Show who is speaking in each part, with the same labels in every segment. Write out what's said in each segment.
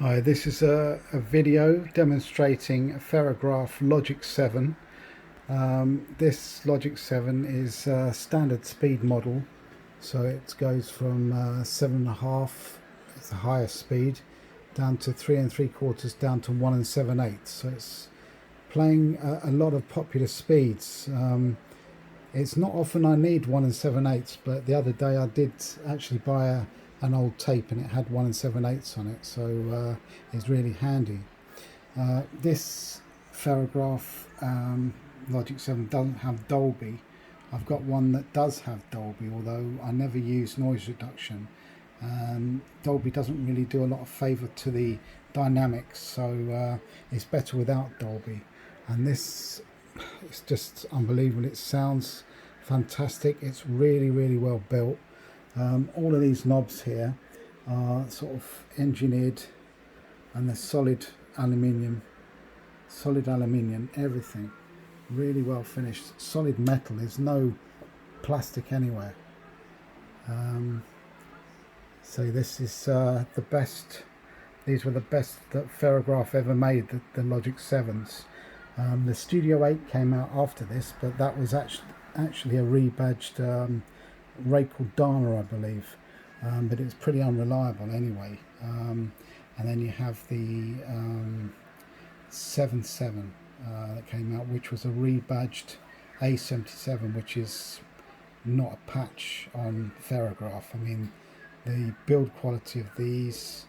Speaker 1: Hi, this is a video demonstrating a Ferrograph Logic 7. This Logic 7 is a standard speed model, so it goes from 7.5, it's the highest speed, down to 3 3/4, down to 1 7/8. So it's playing a lot of popular speeds. It's not often I need 1 7/8, but the other day I did actually buy an old tape and it had 1 7/8 on it, so it's really handy. This Ferrograph Logic 7 doesn't have Dolby. I've got one that does have Dolby, although I never use noise reduction. Dolby doesn't really do a lot of favour to the dynamics, so it's better without Dolby. And this, it's just unbelievable. It sounds fantastic. It's really well built. All of these knobs here are sort of engineered, and they're solid aluminium, everything really well finished, solid metal. There's no plastic anywhere. So this is the best. These were the best that Ferrograph ever made, the Logic 7s. The Studio 8 came out after this, but that was actually a rebadged rake called Dana, I believe, but it's pretty unreliable anyway. And then you have the 7.7 that came out, which was a rebadged A77, which is not a patch on Ferrograph. I mean, the build quality of these,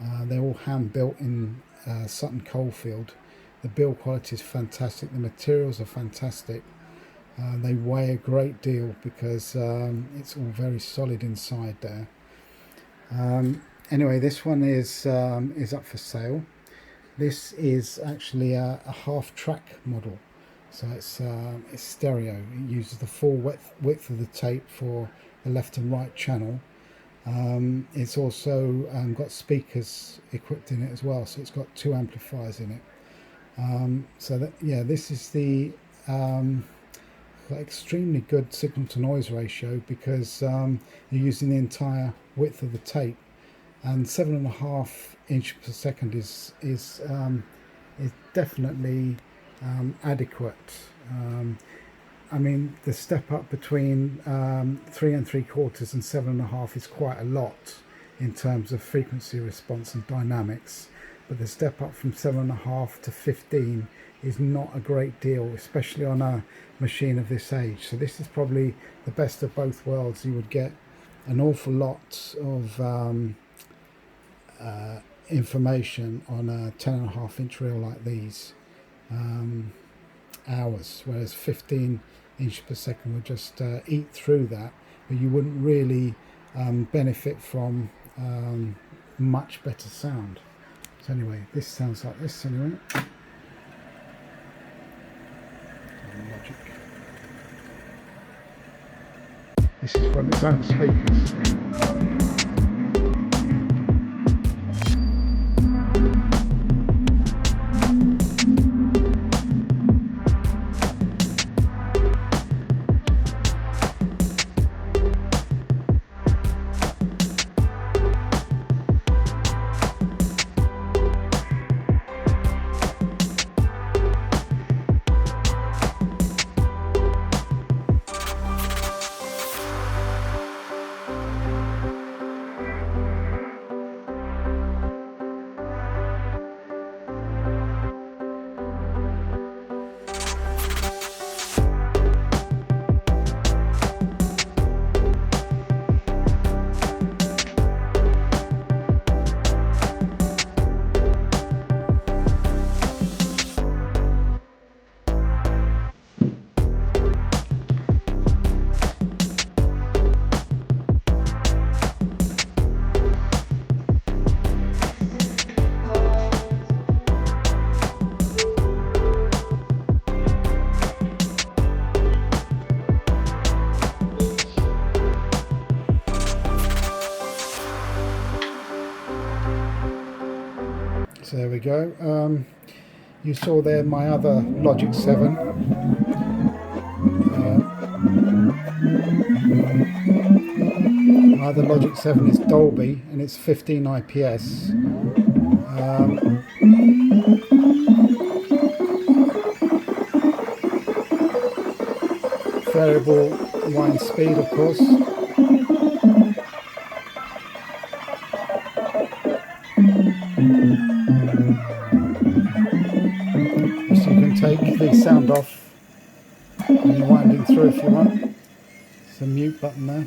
Speaker 1: they're all hand built in Sutton Coldfield. The build quality is fantastic, the materials are fantastic. They weigh a great deal because it's all very solid inside there. Anyway, this one is up for sale. This is actually a half-track model, so it's stereo. It uses the full width of the tape for the left and right channel. It's also got speakers equipped in it as well, so it's got 2 amplifiers in it. So that, yeah, this is the extremely good signal to noise ratio, because you're using the entire width of the tape, and 7.5 inches per second is definitely adequate. I mean, the step up between 3 3/4 and 7.5 is quite a lot in terms of frequency response and dynamics, but the step up from 7.5 to 15 is not a great deal, especially on a machine of this age. So this is probably the best of both worlds. You would get an awful lot of information on a 10.5 inch reel like these, hours, whereas 15 inches per second would just eat through that, but you wouldn't really benefit from much better sound. So anyway, this sounds like this anyway. Logic. This is from its own speakers. So there we go. You saw there my other Logic 7. The Logic 7 is Dolby and it's 15 IPS. Variable wind speed, of course. So you can take the sound off when you're winding through if you want. There's a mute button there.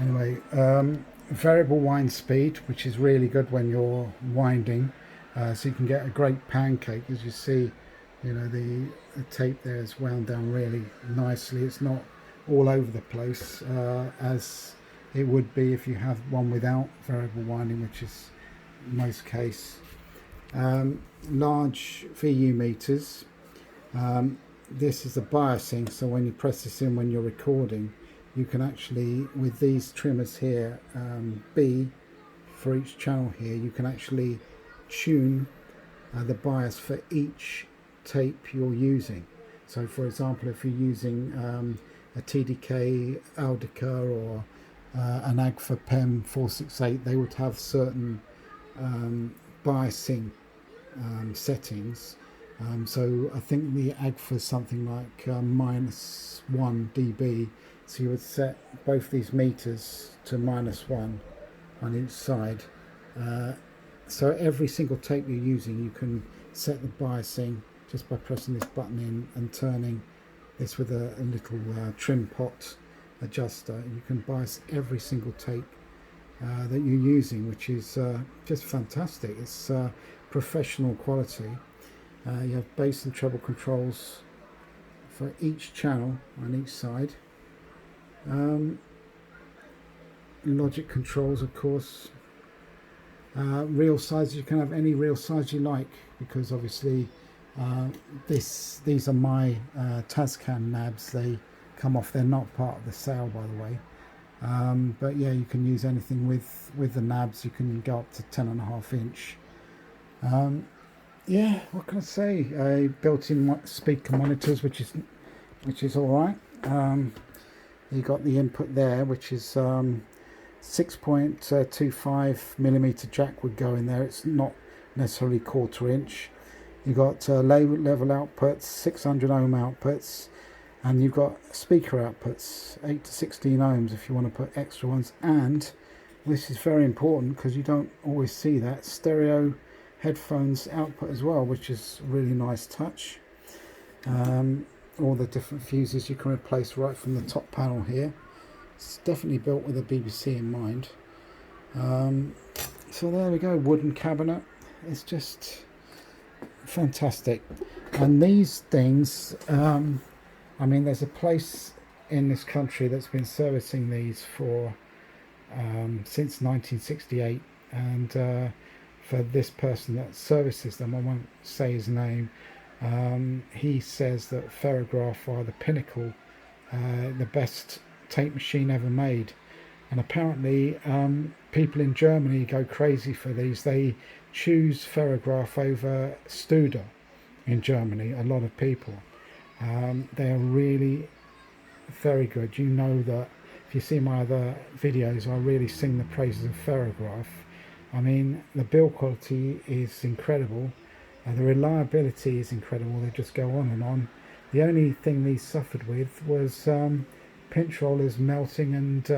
Speaker 1: Anyway, variable wind speed, which is really good when you're winding, so you can get a great pancake. As you see, you know, the tape there is wound down really nicely. It's not all over the place as it would be if you have one without variable winding, which is most case. Large VU meters. This is the biasing, so when you press this in when you're recording, you can actually, with these trimmers here, B for each channel here, you can actually tune the bias for each tape you're using. So for example, if you're using a TDK Aldica or an Agfa PEM 468, they would have certain biasing settings. So I think the Agfa is something like -1 dB. So you would set both these meters to -1 on each side. So every single tape you're using, you can set the biasing just by pressing this button in and turning this with a little trim pot adjuster. You can bias every single tape that you're using, which is just fantastic. It's professional quality. You have bass and treble controls for each channel on each side. Logic controls, of course. Reel sizes, you can have any reel size you like, because obviously these are my Tascam nabs. They come off, they're not part of the sale, by the way. But yeah, you can use anything with the nabs. You can go up to 10.5 inch. Yeah, what can I say? Built-in speaker monitors, which is all right. You got the input there, which is 6.25mm jack would go in there. It's not necessarily 1/4 inch. You got low level outputs, 600 ohm outputs, and you've got speaker outputs, 8 to 16 ohms if you want to put extra ones. And this is very important because you don't always see that, stereo headphones output as well, which is really nice touch. All the different fuses you can replace right from the top panel here. It's definitely built with a BBC in mind. So there we go, wooden cabinet. It's just fantastic. And these things, I mean, there's a place in this country that's been servicing these for since 1968, and for this person that services them, I won't say his name, he says that Ferrograph are the pinnacle, the best tape machine ever made. And apparently people in Germany go crazy for these. They choose Ferrograph over Studer in Germany, a lot of people. They are really very good. You know that if you see my other videos, I really sing the praises of Ferrograph. I mean, the build quality is incredible. The reliability is incredible. They just go on and on. The only thing these suffered with was pinch rollers melting and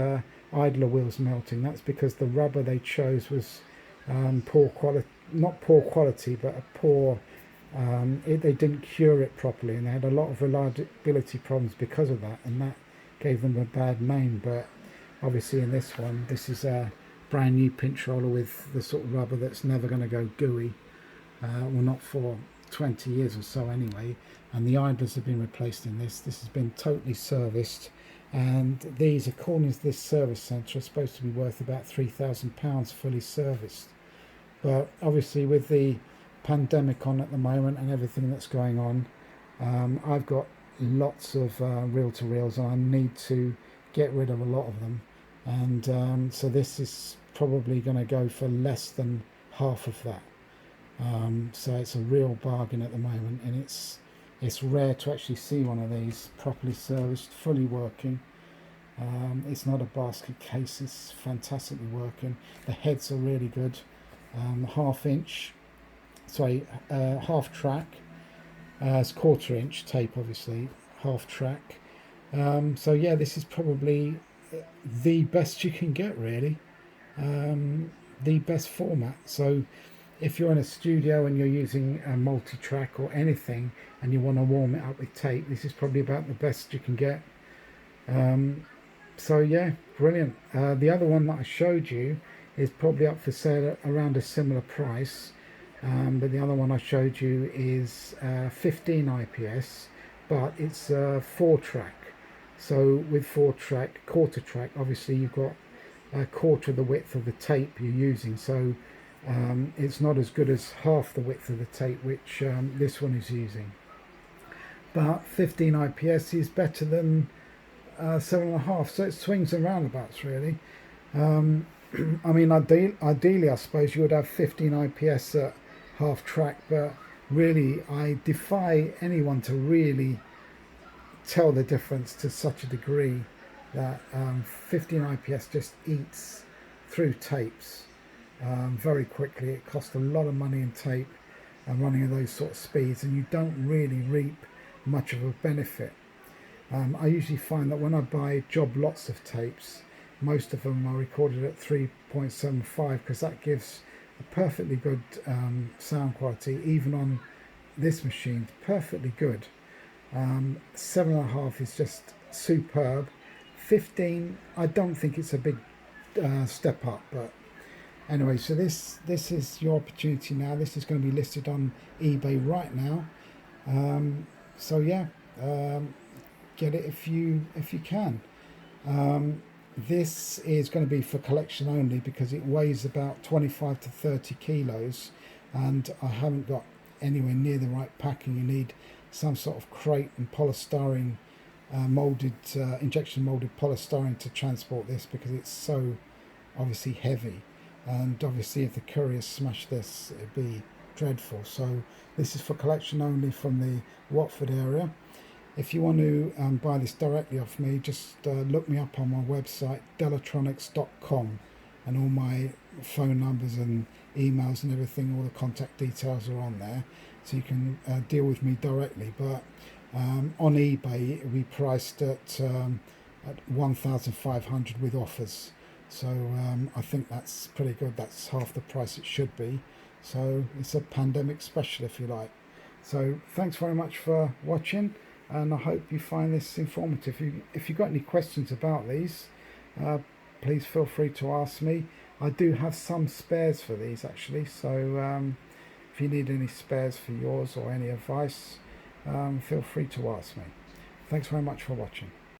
Speaker 1: idler wheels melting. That's because the rubber they chose was poor quality, not poor quality, but a poor, they didn't cure it properly, and they had a lot of reliability problems because of that, and that gave them a bad name. But obviously in this one, this is a brand new pinch roller with the sort of rubber that's never going to go gooey, well, not for 20 years or so anyway. And the idlers have been replaced in this. This has been totally serviced, and these, according to this service centre, are supposed to be worth about £3,000 fully serviced. But obviously with the pandemic on at the moment and everything that's going on, I've got lots of reel-to-reels, and I need to get rid of a lot of them, and so this is probably going to go for less than half of that. So it's a real bargain at the moment, and it's rare to actually see one of these properly serviced, fully working. It's not a basket case, it's fantastically working. The heads are really good. Half track. It's 1/4 inch tape, obviously, half track. So yeah, this is probably the best you can get, really. The best format. So if you're in a studio and you're using a multi-track or anything and you want to warm it up with tape, this is probably about the best you can get. So yeah, brilliant. The other one that I showed you is probably up for sale around a similar price, but the other one I showed you is 15 IPS, but it's 4-track. So with 4-track, 1/4 track, obviously you've got a 1/4 of the width of the tape you're using, so it's not as good as half the width of the tape which this one is using. But 15 IPS is better than 7.5, so it swings and roundabouts, really. I mean, ideally, I suppose you would have 15 IPS at half track, but really, I defy anyone to really tell the difference to such a degree that 15 IPS just eats through tapes very quickly. It costs a lot of money in tape and running at those sort of speeds, and you don't really reap much of a benefit. I usually find that when I buy job lots of tapes, most of them are recorded at 3.75 because that gives a perfectly good sound quality. Even on this machine, perfectly good. 7.5 is just superb. 15, I don't think it's a big step up, but anyway, so this is your opportunity now. This is going to be listed on eBay right now. So yeah, get it if you can. This is going to be for collection only because it weighs about 25 to 30 kilos, and I haven't got anywhere near the right packing. You need some sort of crate and polystyrene molded, injection molded polystyrene to transport this because it's so obviously heavy, and obviously if the couriers smash this, it'd be dreadful. So this is for collection only from the Watford area. If you want to buy this directly off me, just look me up on my website, delatronics.com, and all my phone numbers and emails and everything, all the contact details are on there, so you can deal with me directly. But on eBay, it'll be priced at 1,500 with offers. So I think that's pretty good. That's half the price it should be. So it's a pandemic special, if you like. So thanks very much for watching, and I hope you find this informative. If you've got any questions about these, please feel free to ask me. I do have some spares for these actually, so if you need any spares for yours or any advice, feel free to ask me. Thanks very much for watching.